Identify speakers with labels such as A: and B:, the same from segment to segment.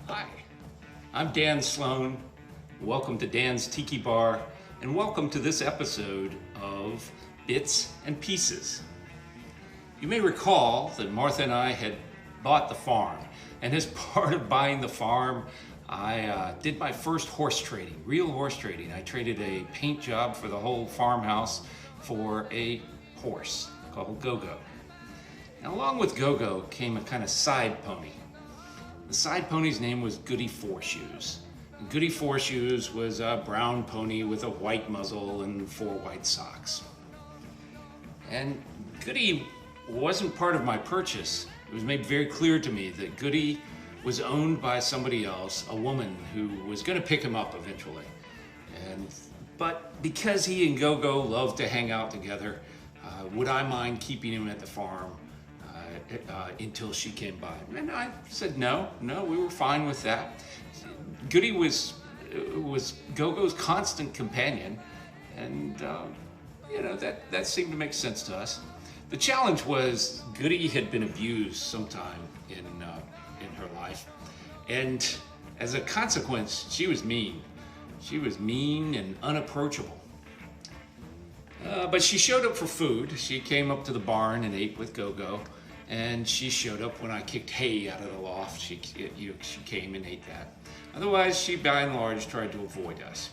A: Hi, I'm Dan Slone. Welcome to Dan's Tiki Bar, and welcome to this episode of Bits and Pieces. You may recall that Martha and I had bought the farm, and as part of buying the farm, I did my first horse trading, real horse trading. I traded a paint job for the whole farmhouse for a horse called Go-Go. And along with Go-Go came a kind of side pony. The side pony's name was Goody Four Shoes. And Goody Four Shoes was a brown pony with a white muzzle and 4 white socks. And Goody wasn't part of my purchase. It was made very clear to me that Goody was owned by somebody else, a woman who was going to pick him up eventually. But because he and Go-Go loved to hang out together, would I mind keeping him at the farm until she came by? And I said no, we were fine with that. Goody was Go-Go's constant companion, and that seemed to make sense to us. The challenge was Goody had been abused sometime in her life, and as a consequence, she was mean. She was mean and unapproachable. But she showed up for food. She came up to the barn and ate with Go-Go, and she showed up when I kicked hay out of the loft. She came and ate that. Otherwise, she by and large tried to avoid us.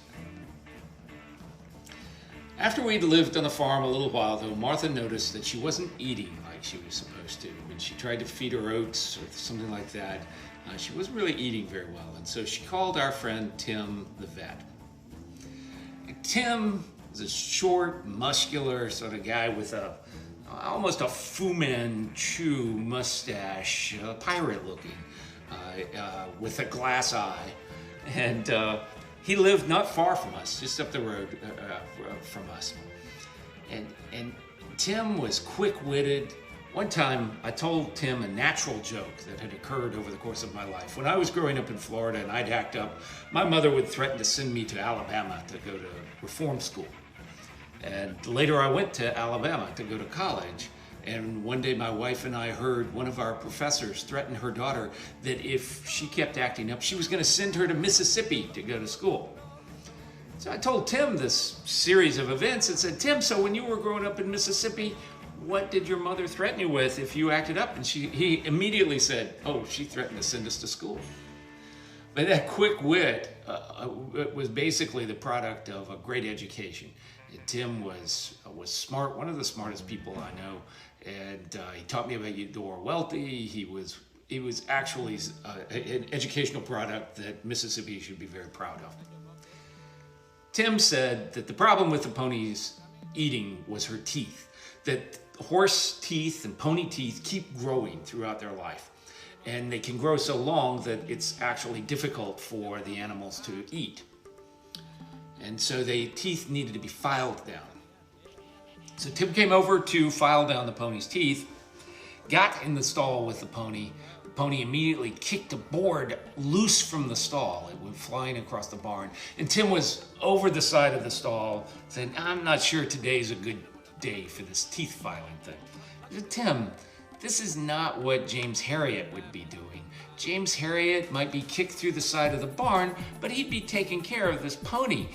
A: After we'd lived on the farm a little while, though, Martha noticed that she wasn't eating like she was supposed to. When she tried to feed her oats or something like that, she wasn't really eating very well. And so she called our friend Tim, the vet. Tim was a short, muscular sort of guy with almost a Fu Manchu mustache, pirate looking, with a glass eye. And he lived not far from us, just up the road from us. And Tim was quick-witted. One time, I told Tim a natural joke that had occurred over the course of my life. When I was growing up in Florida and I'd act up, my mother would threaten to send me to Alabama to go to reform school. And later I went to Alabama to go to college. And one day my wife and I heard one of our professors threaten her daughter that if she kept acting up, she was going to send her to Mississippi to go to school. So I told Tim this series of events and said, Tim, so when you were growing up in Mississippi, what did your mother threaten you with if you acted up? And he immediately said, oh, she threatened to send us to school. But that quick wit was basically the product of a great education. And Tim was smart, one of the smartest people I know. And he taught me about Eudora Welty. He was actually an educational product that Mississippi should be very proud of. Tim said that the problem with the pony's eating was her teeth, that horse teeth and pony teeth keep growing throughout their life. And they can grow so long that it's actually difficult for the animals to eat. And so the teeth needed to be filed down. So Tim came over to file down the pony's teeth, got in the stall with the pony. The pony immediately kicked a board loose from the stall. It went flying across the barn. And Tim was over the side of the stall saying, I'm not sure today's a good day for this teeth filing thing. I said, Tim, this is not what James Herriot would be doing. James Herriot might be kicked through the side of the barn, but he'd be taking care of this pony.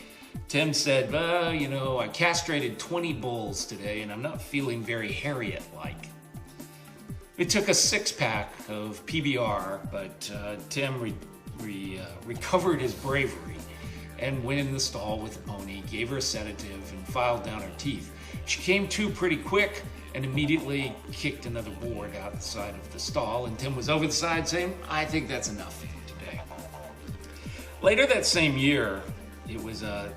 A: Tim said, I castrated 20 bulls today and I'm not feeling very Harriet-like. It took a 6-pack of PBR, but Tim recovered his bravery and went in the stall with the pony, gave her a sedative, and filed down her teeth. She came to pretty quick and immediately kicked another board out the side of the stall, and Tim was over the side saying, I think that's enough for you today. Later that same year, it was a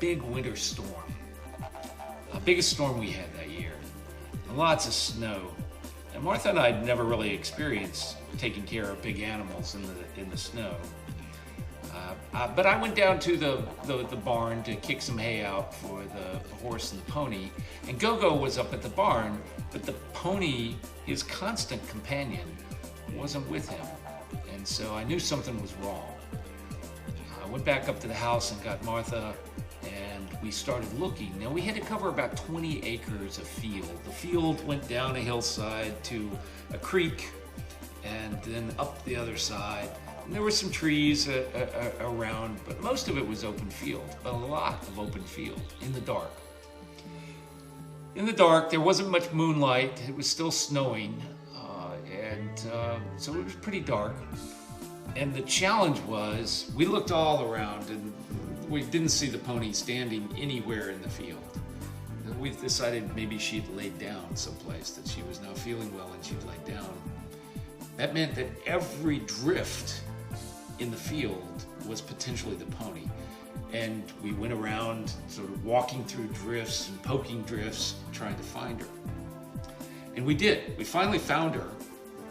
A: big winter storm, the biggest storm we had that year, lots of snow. And Martha and I had never really experienced taking care of big animals in the snow. But I went down to the barn to kick some hay out for the horse and the pony, and Go-Go was up at the barn, but the pony, his constant companion, wasn't with him, and so I knew something was wrong. I went back up to the house and got Martha, and we started looking. Now we had to cover about 20 acres of field. The field went down a hillside to a creek, and then up the other side And there were some trees around, but most of it was open field, a lot of open field in the dark. In the dark, there wasn't much moonlight. It was still snowing, so it was pretty dark. And the challenge was, we looked all around and we didn't see the pony standing anywhere in the field. And we decided maybe she'd laid down someplace, that she was not feeling well and she'd laid down. That meant that every drift in the field was potentially the pony. And we went around sort of walking through drifts and poking drifts, trying to find her. And we did. We finally found her,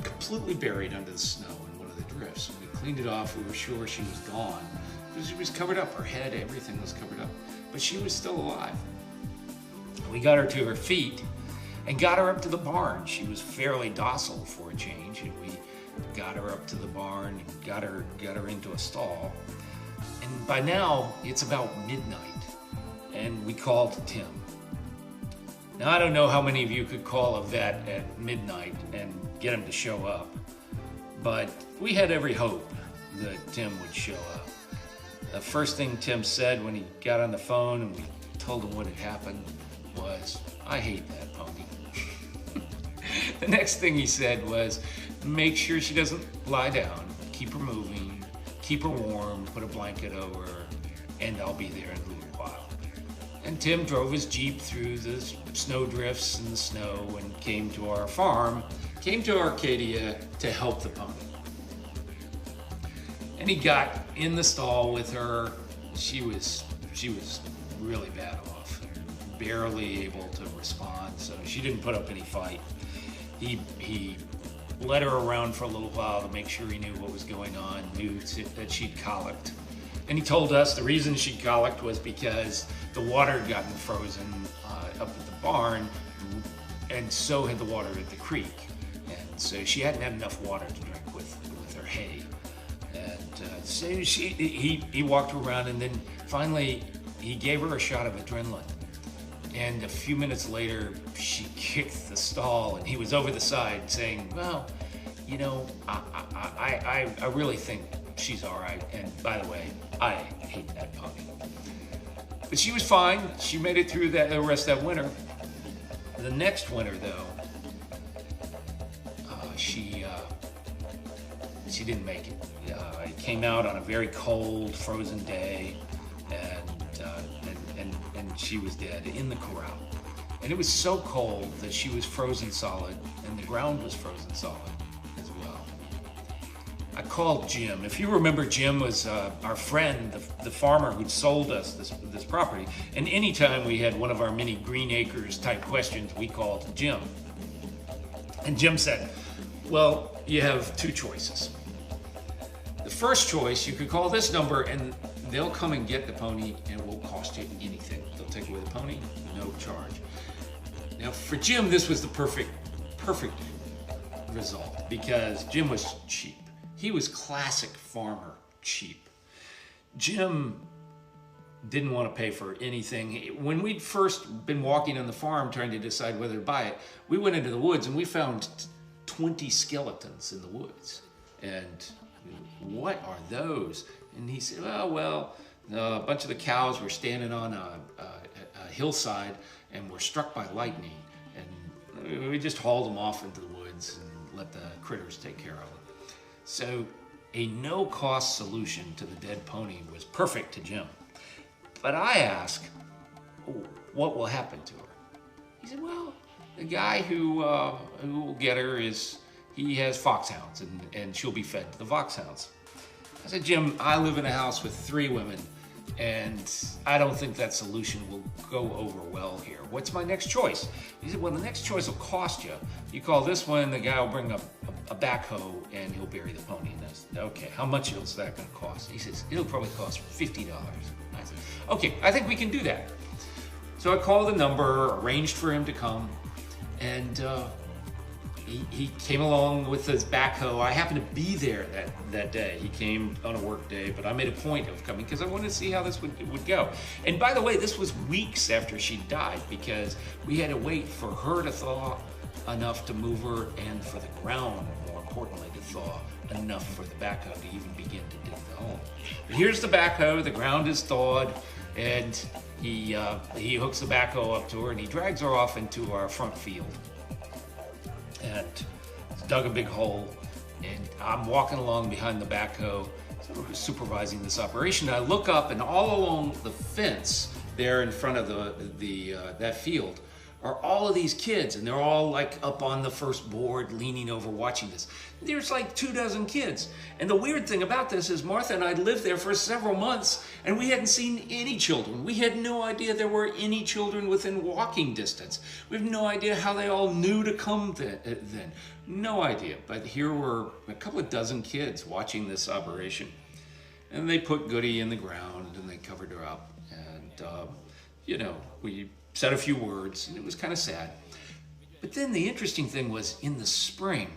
A: completely buried under the snow in one of the drifts. When we cleaned it off, we were sure she was gone. Because she was covered up, her head, everything was covered up. But she was still alive. We got her to her feet and got her up to the barn. She was fairly docile for a change, and we got her up to the barn and got her into a stall. And by now, it's about midnight, and we called Tim. Now, I don't know how many of you could call a vet at midnight and get him to show up, but we had every hope that Tim would show up. The first thing Tim said when he got on the phone and we told him what had happened was, "I hate that pony." The next thing he said was, "Make sure she doesn't lie down, keep her moving, keep her warm, put a blanket over her, and I'll be there in a little while." And Tim drove his Jeep through the snow drifts and the snow and came to our farm, came to Arcadia to help the pony. And he got in the stall with her. She was really bad off, barely able to respond, so she didn't put up any fight. He led her around for a little while to make sure he knew what was going on, knew that she'd colicked. And he told us the reason she colicked was because the water had gotten frozen up at the barn, and so had the water at the creek. And so she hadn't had enough water to drink with her hay. And so he walked her around, and then finally he gave her a shot of adrenaline. And a few minutes later, she kicked the stall, and he was over the side saying, "Well, you know, I really think she's all right. And by the way, I hate that pony." But she was fine. She made it through the rest of that winter. The next winter, though, she didn't make it. It came out on a very cold, frozen day, and she was dead in the corral. And it was so cold that she was frozen solid, and the ground was frozen solid as well. I called Jim. If you remember, Jim was our friend, the farmer who'd sold us this property. And anytime we had one of our many Green Acres type questions, we called Jim. And Jim said, "Well, you have two choices. The first choice, you could call this number and they'll come and get the pony, and it won't cost you anything. They'll take away the pony, no charge." Now, for Jim, this was the perfect result, because Jim was cheap. He was classic farmer cheap. Jim didn't want to pay for anything. When we'd first been walking on the farm trying to decide whether to buy it, we went into the woods and we found 20 skeletons in the woods. And what are those? And he said, well, a bunch of the cows were standing on a hillside and were struck by lightning. And we just hauled them off into the woods and let the critters take care of them. So a no-cost solution to the dead pony was perfect to Jim. But I asked, what will happen to her? He said, well, the guy who will get her he has foxhounds, and she'll be fed to the foxhounds. I said, Jim, I live in a house with 3 women, and I don't think that solution will go over well here. What's my next choice? He said, well, the next choice will cost you. You call this one, the guy will bring a backhoe, and he'll bury the pony. And I said, okay, how much is that going to cost? He says, it'll probably cost $50. I said, okay, I think we can do that. So I called the number, arranged for him to come, and he came along with his backhoe. I happened to be there that day. He came on a work day, but I made a point of coming because I wanted to see how this would go. And by the way, this was weeks after she died, because we had to wait for her to thaw enough to move her and for the ground warm importantly, to thaw enough for the backhoe to even begin to dig the hole. But here's the backhoe, the ground is thawed, and he hooks the backhoe up to her and he drags her off into our front field. And dug a big hole, and I'm walking along behind the backhoe, sort of supervising this operation. I look up, and all along the fence there in front of that field are all of these kids, and they're all like up on the first board, leaning over, watching this. There's like 24 kids. And the weird thing about this is Martha and I lived there for several months, and we hadn't seen any children. We had no idea there were any children within walking distance. We have no idea how they all knew to come then. No idea. But here were a couple of dozen kids watching this operation. And they put Goody in the ground, and they covered her up. And, we said a few words, and it was kind of sad. But then the interesting thing was, in the spring,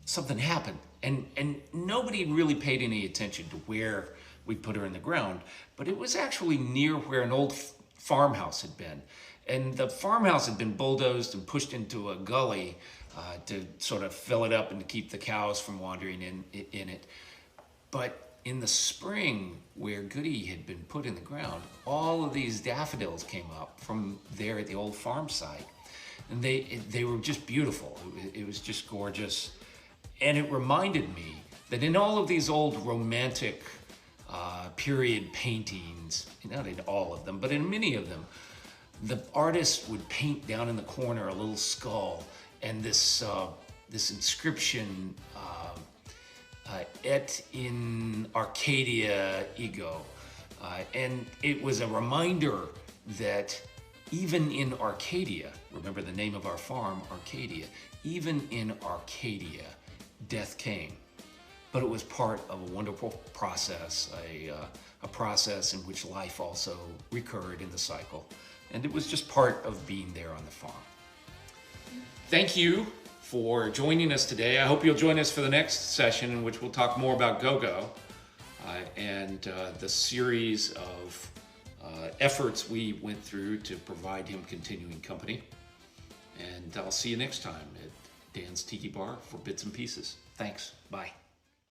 A: something happened, and nobody really paid any attention to where we put her in the ground, but it was actually near where an old farmhouse had been. And the farmhouse had been bulldozed and pushed into a gully to sort of fill it up and to keep the cows from wandering in it. But in the spring, where Goody had been put in the ground, all of these daffodils came up from there at the old farm site. And they were just beautiful. It was just gorgeous. And it reminded me that in all of these old romantic period paintings, not in all of them, but in many of them, the artist would paint down in the corner a little skull and this inscription, et in Arcadia ego. And it was a reminder that even in Arcadia, remember the name of our farm, Arcadia, even in Arcadia, death came. But it was part of a wonderful process, a process in which life also recurred in the cycle. And it was just part of being there on the farm. Thank you for joining us today. I hope you'll join us for the next session, in which we'll talk more about Go-Go and the series of efforts we went through to provide him continuing company. And I'll see you next time at Dan's Tiki Bar for Bits and Pieces. Thanks. Bye.